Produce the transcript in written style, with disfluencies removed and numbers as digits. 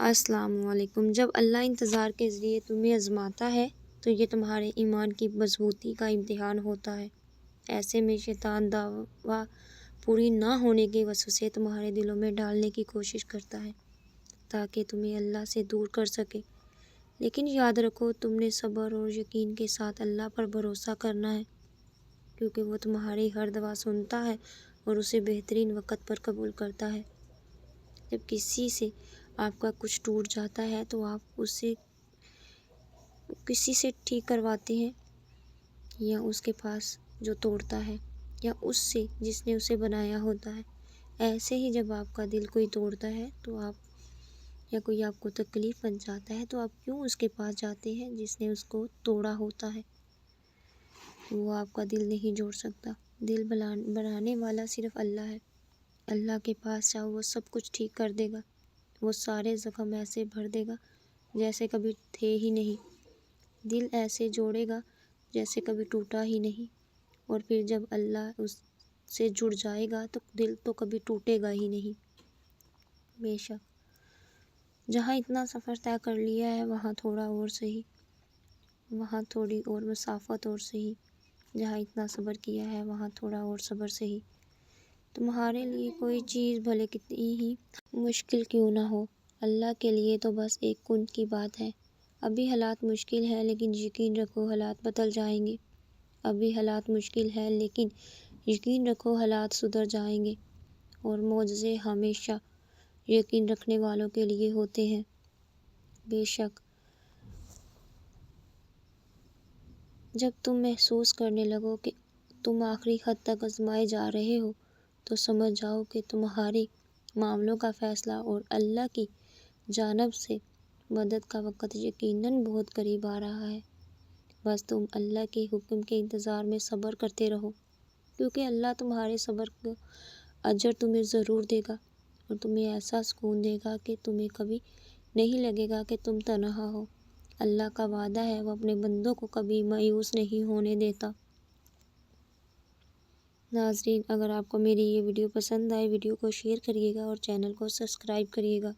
السلام علیکم۔ جب اللہ انتظار کے ذریعے تمہیں آزماتا ہے تو یہ تمہارے ایمان کی مضبوطی کا امتحان ہوتا ہے۔ ایسے میں شیطان دعویٰ پوری نہ ہونے کے وسوسے تمہارے دلوں میں ڈالنے کی کوشش کرتا ہے تاکہ تمہیں اللہ سے دور کر سکے۔ لیکن یاد رکھو، تم نے صبر اور یقین کے ساتھ اللہ پر بھروسہ کرنا ہے، کیونکہ وہ تمہاری ہر دعا سنتا ہے اور اسے بہترین وقت پر قبول کرتا ہے۔ جب کسی سے آپ کا کچھ ٹوٹ جاتا ہے تو آپ اسے کسی سے ٹھیک کرواتے ہیں، یا اس کے پاس جو توڑتا ہے، یا اس سے جس نے اسے بنایا ہوتا ہے۔ ایسے ہی جب آپ کا دل کوئی توڑتا ہے تو یا کوئی آپ کو تکلیف پہنچاتا ہے تو آپ کیوں اس کے پاس جاتے ہیں جس نے اس کو توڑا ہوتا ہے؟ وہ آپ کا دل نہیں جوڑ سکتا۔ دل بنانے والا صرف اللہ ہے۔ اللہ کے پاس جاؤ، وہ سب کچھ ٹھیک کر دے گا۔ وہ سارے زخم ایسے بھر دے گا جیسے کبھی تھے ہی نہیں، دل ایسے جوڑے گا جیسے کبھی ٹوٹا ہی نہیں، اور پھر جب اللہ اس سے جڑ جائے گا تو دل تو کبھی ٹوٹے گا ہی نہیں۔ بے شک جہاں اتنا سفر طے کر لیا ہے وہاں تھوڑا اور سہی، وہاں تھوڑی اور مسافت اور سہی، جہاں اتنا صبر کیا ہے وہاں تھوڑا اور صبر سہی۔ تمہارے لیے کوئی چیز بھلے کتنی ہی مشکل کیوں نہ ہو، اللہ کے لیے تو بس ایک کن کی بات ہے۔ ابھی حالات مشکل ہے لیکن یقین رکھو حالات بدل جائیں گے۔ ابھی حالات مشکل ہے لیکن یقین رکھو حالات سدھر جائیں گے، اور معجزے ہمیشہ یقین رکھنے والوں کے لیے ہوتے ہیں۔ بے شک جب تم محسوس کرنے لگو کہ تم آخری حد تک آزمائے جا رہے ہو تو سمجھ جاؤ کہ تمہارے معاملوں کا فیصلہ اور اللہ کی جانب سے مدد کا وقت یقیناً بہت قریب آ رہا ہے۔ بس تم اللہ کے حکم کے انتظار میں صبر کرتے رہو، کیونکہ اللہ تمہارے صبر کا اجر تمہیں ضرور دے گا، اور تمہیں ایسا سکون دے گا کہ تمہیں کبھی نہیں لگے گا کہ تم تنہا ہو۔ اللہ کا وعدہ ہے، وہ اپنے بندوں کو کبھی مایوس نہیں ہونے دیتا۔ ناظرین، اگر آپ کو میری یہ ویڈیو پسند آئے، ویڈیو کو شیئر کریے گا اور چینل کو سبسکرائب کریے گا۔